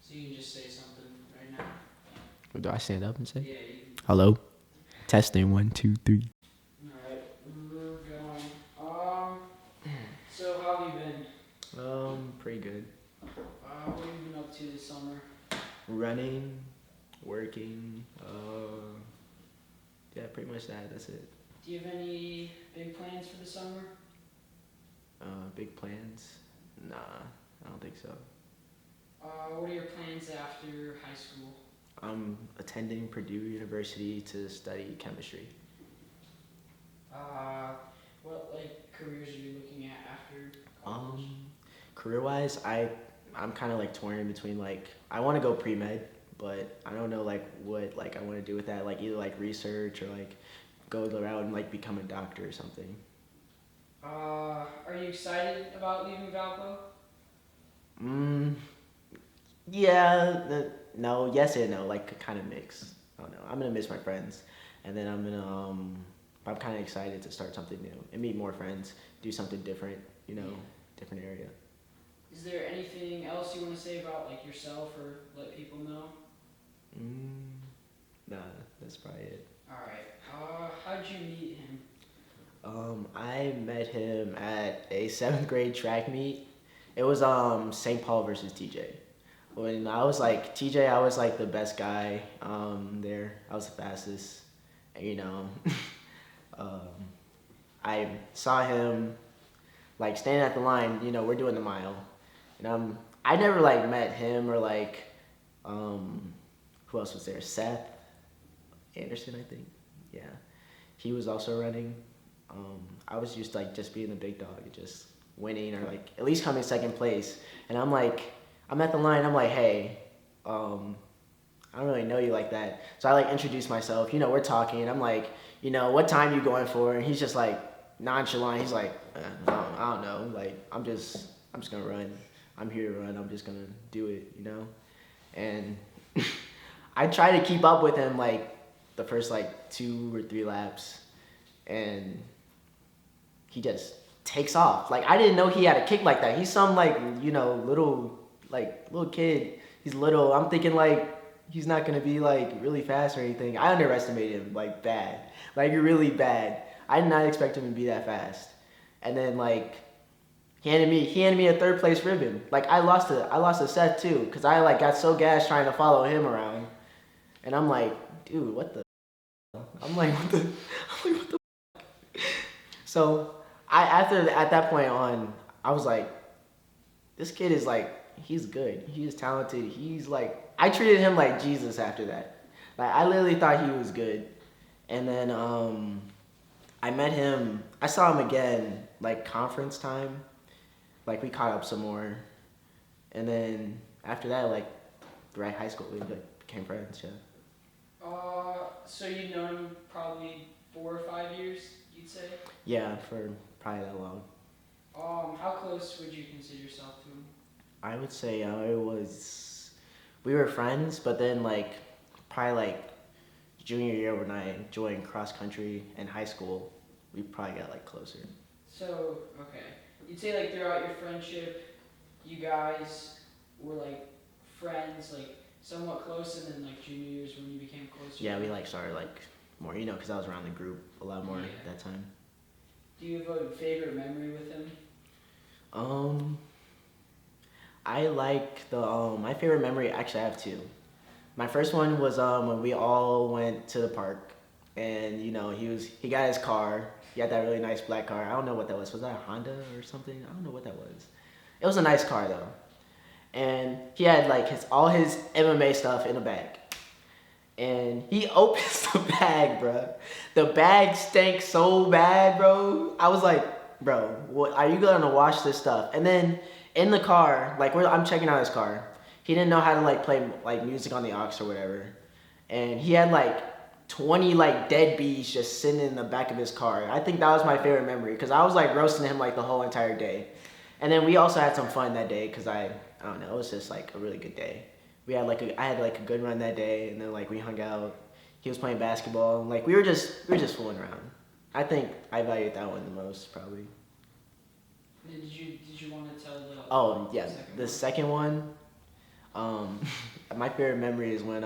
So you can just say something right now. What do I stand up and say? Yeah. Hello? Testing 1, 2, 3. Alright, we're going. So how have you been? Pretty good. What have you been up to this summer? Running, working, yeah, pretty much that's it. Do you have any big plans for the summer? Big plans? Nah, I don't think so. What are your plans after high school? I'm attending Purdue University to study chemistry. What careers are you looking at after college? Career-wise, I'm kind of torn in between I want to go pre-med, but I don't know what I want to do with that, either research or go the route and become a doctor or something. Are you excited about leaving Valpo? Yeah, no, yes and no, kind of mix. I don't know. I'm gonna miss my friends, and then I'm kind of excited to start something new and meet more friends, do something different, different area. Is there anything else you want to say about yourself or let people know? Nah, that's probably it. Alright, how'd you meet him? I met him at a 7th grade track meet. It was St. Paul versus TJ. When I was TJ, I was the best guy there. I was the fastest, and I saw him standing at the line. We're doing the mile, and I never met him or who else was there? Seth Anderson, I think. Yeah, he was also running. I was used to just being the big dog and just winning or at least coming second place. And I'm at the line. I'm hey, I don't really know you like that. So I introduce myself. We're talking. And I'm what time you going for? And he's just nonchalant. He's I don't know. I'm just gonna run. I'm here to run. I'm just gonna do it. And I try to keep up with him the first 2 or 3 laps, and he just takes off. I didn't know he had a kick like that. He's some little kid. He's little. I'm thinking he's not gonna be really fast or anything. I underestimated him bad, really bad. I did not expect him to be that fast. And then he handed me a 3rd place ribbon. I lost a set too, because I got so gassed trying to follow him around. And I'm dude, what the? What the? So at that point on, I was this kid is he's good. He is talented. He's I treated him like Jesus after that. I literally thought he was good. And then I met him. I saw him again conference time. We caught up some more. And then after that throughout high school we became friends. Yeah. So you've known him probably 4 or 5 years, you'd say? Yeah, for probably that long. How close would you consider yourself to him? I would say we were friends, but then probably junior year when I joined cross country in high school, we probably got closer. So, okay. You'd say throughout your friendship, you guys were friends, somewhat close, and then junior years when you became closer? Yeah, we started more, because I was around the group a lot more at that time. Do you have a favorite memory with him? I my favorite memory, actually I have 2. My first one was when we all went to the park, and he got his car. He had that really nice black car. I don't know what that was. Was that a Honda or something? I don't know what that was. It was a nice car though. And he had all his MMA stuff in a bag. And he opens the bag, bro. The bag stank so bad, bro. I was bro, what, are you gonna wash this stuff? And then in the car, I'm checking out his car. He didn't know how to play music on the aux or whatever. And he had 20 dead bees just sitting in the back of his car. I think that was my favorite memory, because I was roasting him the whole entire day. And then we also had some fun that day, because I don't know, it was just a really good day. We had I had a good run that day, and then we hung out. He was playing basketball, and we were just fooling around. I think I valued that one the most, probably. Did you want to tell the Oh yeah, the second one. Um, my favorite memory is when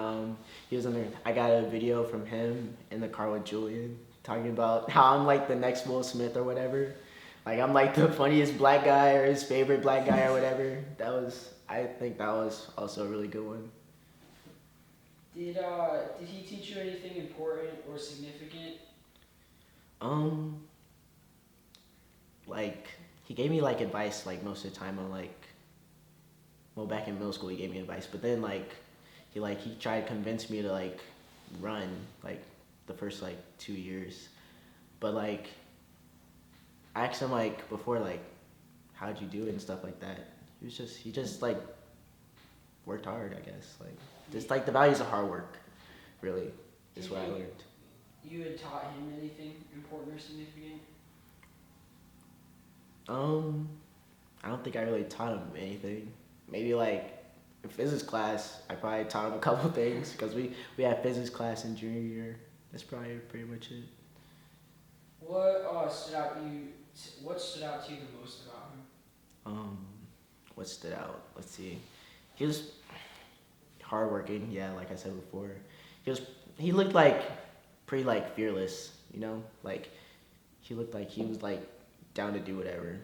he was in there. I got a video from him in the car with Julian talking about how I'm like the next Will Smith or whatever. Like I'm like the funniest black guy or his favorite black guy or whatever. I think that was also a really good one. Did he teach you anything important or significant? Um, like he gave me like advice like most of the time on like well back in middle school he gave me advice, but then he tried to convince me to like run like the first like 2 years. But like I asked him like before like how'd you do it and stuff like that. He just like worked hard, I guess. Like just like the values of hard work, really, is what I learned. You had taught him anything important or significant? I don't think I really taught him anything. Maybe like in physics class, I probably taught him a couple things because we had physics class in junior year. That's probably pretty much it. What stood out to you the most about him? What stood out? Let's see. He was hardworking. Yeah, like I said before. He looked like pretty like fearless. You know, like he looked like he was like down to do whatever,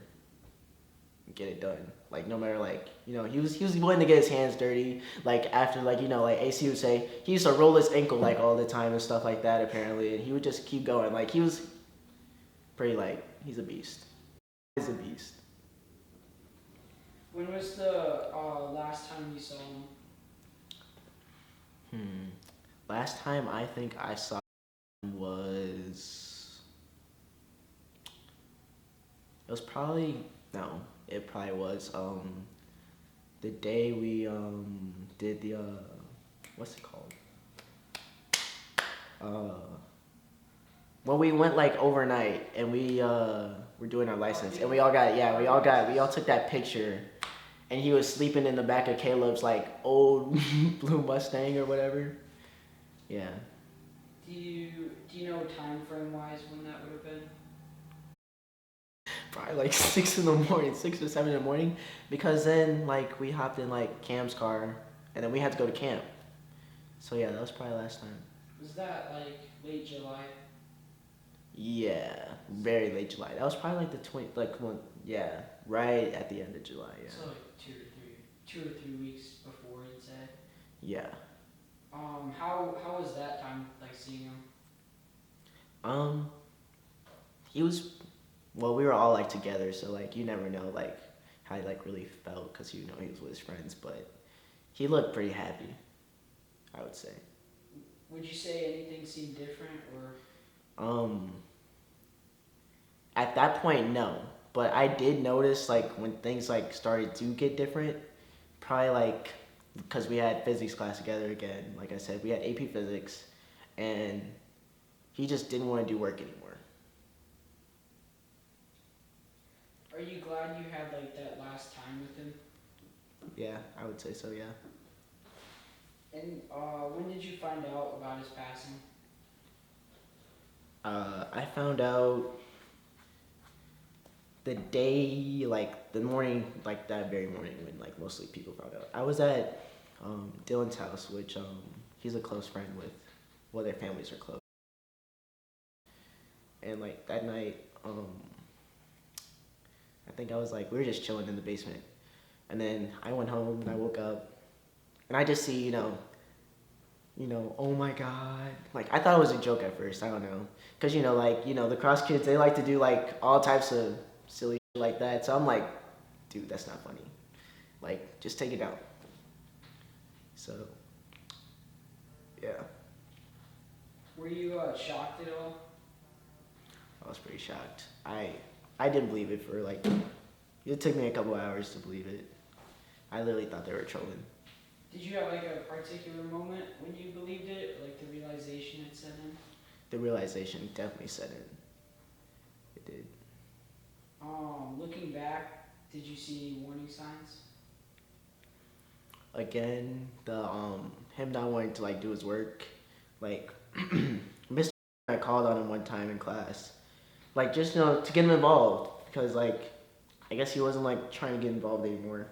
get it done. Like no matter like he was willing to get his hands dirty. Like after like like AC would say he used to roll his ankle like all the time and stuff like that apparently, and he would just keep going. Like he was pretty like he's a beast. He's a beast. When was the last time you saw him? Last time I think I saw him it probably was the day we did the what's it called? When we went like overnight and we were doing our license and we all took that picture and he was sleeping in the back of Caleb's like old blue Mustang or whatever. Yeah. Do you know time frame wise when that would have been? Probably like 6 or 7 in the morning, because then like we hopped in like Cam's car and then we had to go to camp. So yeah, that was probably last time. Was that like late July? Yeah, very late July. That was probably like the 20 like one. Yeah, right at the end of July. Yeah. So like 2 or 3 weeks before you'd say. Yeah. How was that time like seeing him? He was. Well, we were all like together, so like you never know like how he like really felt because he was with his friends, but he looked pretty happy, I would say. Would you say anything seemed different or? At that point, no, but I did notice like when things like started to get different, probably like because we had physics class together again. Like I said, we had AP physics, and he just didn't want to do work anymore. Are you glad you had like that last time with him? Yeah, I would say so, yeah. And when did you find out about his passing? I found out the day, like the morning, like that very morning when like mostly people found out. I was at Dylan's house, which he's a close friend with. Well, their families are close. And like that night, I think I was like, we were just chilling in the basement. And then I went home and I woke up and I just see, oh my God. Like I thought it was a joke at first, I don't know. Cause the cross kids, they like to do like all types of silly shit like that. So I'm like, dude, that's not funny. Like, just take it down. So, yeah. Were you shocked at all? I was pretty shocked. I didn't believe it for like, it took me a couple hours to believe it. I literally thought they were trolling. Did you have like a particular moment when you believed it, like the realization had set in? The realization definitely set in. It did. Looking back, did you see any warning signs? Again, the him not wanting to like do his work, like Mr. I called on him one time in class, like just to get him involved because like I guess he wasn't like trying to get involved anymore,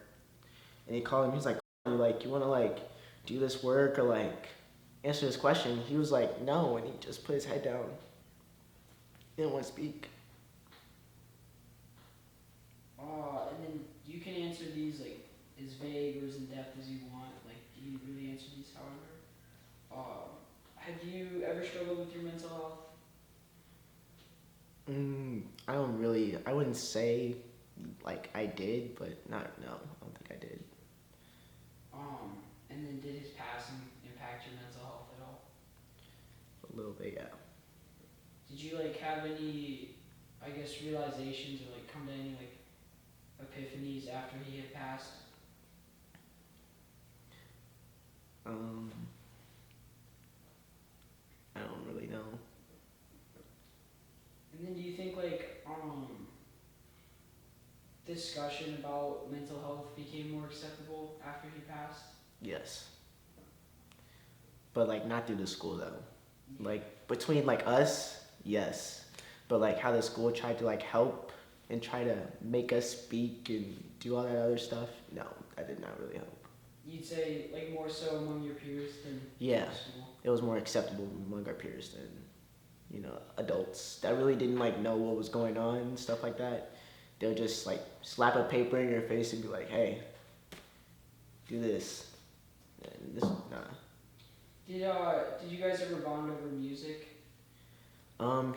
and he called him. He's like, like, you want to like do this work or like answer this question? He was like, no, and he just put his head down. He didn't want to speak. And then you can answer these like as vague or as in depth as you want. Like, do you really answer these, however? Have you ever struggled with your mental health? I don't really. I wouldn't say like I did, but not. No, I don't think I did. And then did his passing impact your mental health at all? A little bit, yeah. Did you like have any, I guess, realizations or like come to any like epiphanies after he had passed? Um, I don't really know. And then do you think like discussion about mental health became more acceptable after he passed? Yes, but like not through the school though. Yeah. Like between like us, yes, but like how the school tried to like help and try to make us speak and do all that other stuff. No, that did not really help. You'd say like more so among your peers than Yeah, school. it was more acceptable among our peers than adults that really didn't like know what was going on and stuff like that. They'll just like slap a paper in your face and be like, "Hey, do this." And this, nah. Did you guys ever bond over music?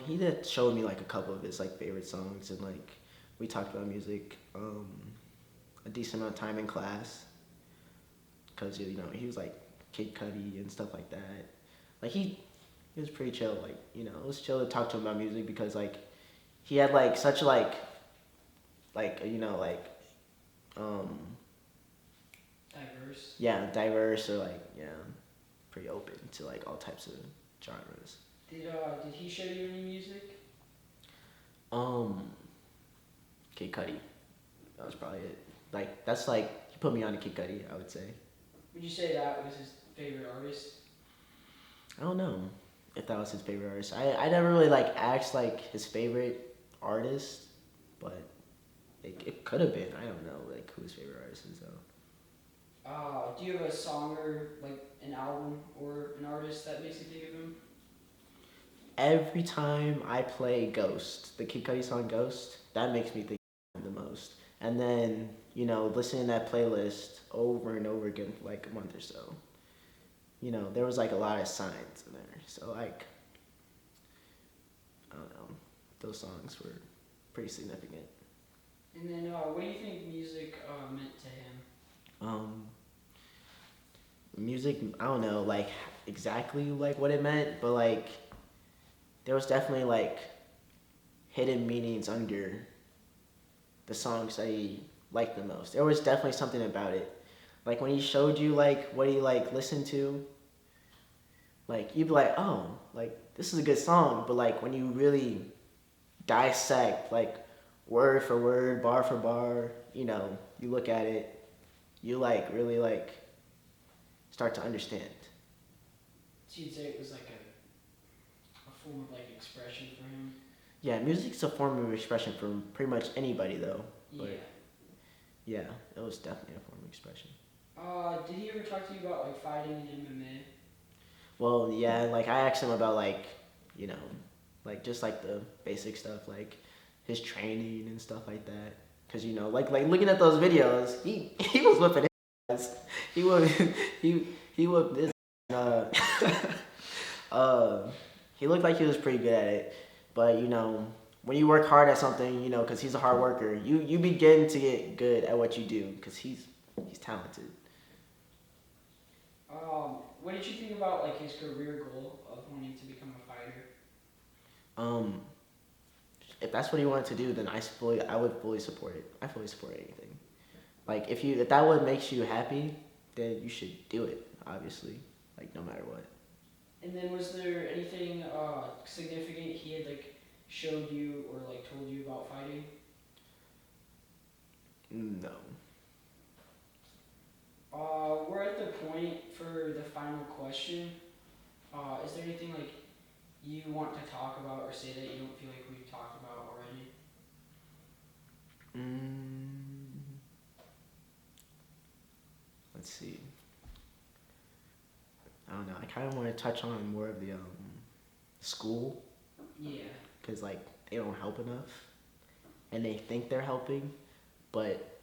He did showed me like a couple of his like favorite songs and like we talked about music a decent amount of time in class because he was like Kid Cudi and stuff like that. Like he was pretty chill. Like it was chill to talk to him about music because like he had like such like um Diverse. yeah, diverse or like pretty open to like all types of genres. Did he show you any music? Um, Kid Cudi. That was probably it. Like that's like he put me on to Kid Cudi, I would say. Would you say that was his favorite artist? I don't know if that was his favorite artist. I never really like asked like his favorite artist, but it could have been. I don't know like who his favorite artist is though. Do you have a song or like an album or an artist that makes you think of him? Every time I play Ghost, the Kid Cudi song Ghost, that makes me think of him the most. And then, listening to that playlist over and over again for like a month or so. There was like a lot of signs in there. So like, I don't know, those songs were pretty significant. And then what do you think music meant to him? Music, I don't know, like exactly like what it meant, but like there was definitely like hidden meanings under the songs that he liked the most. There was definitely something about it. Like when he showed you like what he like listened to, like you'd be like, oh, like this is a good song. But like when you really dissect like word for word, bar for bar, you look at it, you like really like start to understand. So you'd say it was like a form of like expression for him? Yeah, music's a form of expression for pretty much anybody though. Yeah. But yeah, it was definitely a form of expression. Did he ever talk to you about like fighting in MMA? Well, yeah, like I asked him about like, like just like the basic stuff, like his training and stuff like that. Cause like looking at those videos, he was whipping his ass. He was he whipped this. He looked like he was pretty good at it, but when you work hard at something, cause he's a hard worker, you begin to get good at what you do, cause he's talented. What did you think about like his career goal of wanting to become a fighter? If that's what he wanted to do, then I would fully support it. I fully support anything. Like if that what makes you happy, then you should do it. Obviously, like no matter what. And then was there anything significant he had like showed you or like told you about fighting? No. We're at the point for the final question. Is there anything like you want to talk about or say that you don't feel like we've talked about already? let's see. I don't know. I kind of want to touch on more of the school, Yeah. because like they don't help enough, and they think they're helping, but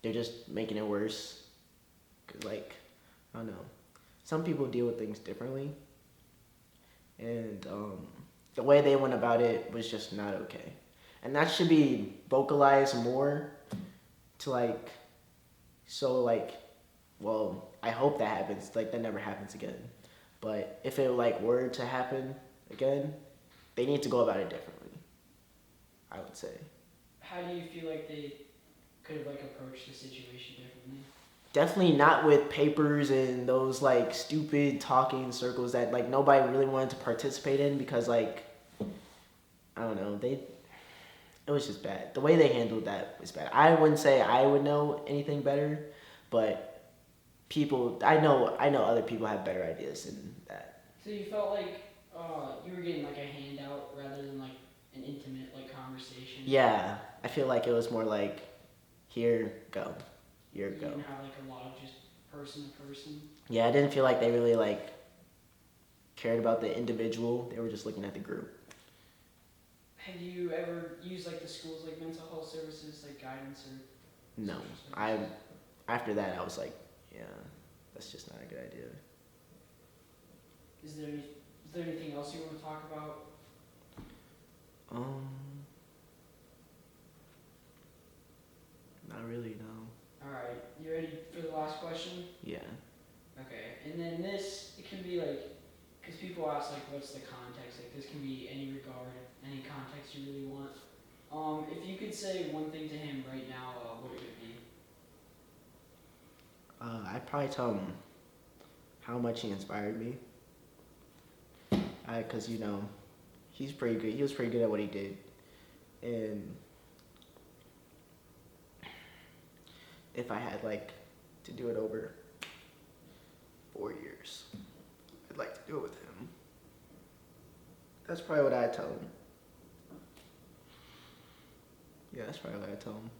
they're just making it worse. 'Cause like I don't know, some people deal with things differently, and the way they went about it was just not okay, and that should be vocalized more to like so like well I hope that happens like that never happens again, but if it like were to happen again, they need to go about it differently, I would say. How do you feel like they could have like approached the situation differently? Definitely not with papers and those like stupid talking circles that like nobody really wanted to participate in, because like I don't know, it was just bad. The way they handled that was bad. I wouldn't say I would know anything better, but people I know other people have better ideas than that. So you felt like you were getting like a handout rather than like an intimate like conversation. Yeah, I feel like it was more like here go, here You go. didn't have like a lot of just person to person. Yeah, I didn't feel like they really like cared about the individual. They were just looking at the group. Have you ever used like the school's like mental health services, like guidance or No, social I services? after that I was like, yeah, that's just not a good idea. Is there anything else you want to talk about? Um, Not really, no. All right, you ready for the last question? Yeah. Okay, and then this it can be like, because people ask like, what's the context? Like this can be any regard, any context you really want. If you could say one thing to him right now, what would it be? I'd probably tell him how much he inspired me. Cause you know, he's pretty good. He was pretty good at what he did, and if I had like to do it over 4 years, I'd like to do it with him. That's probably what I'd tell him. Yeah, that's probably what I'd tell him.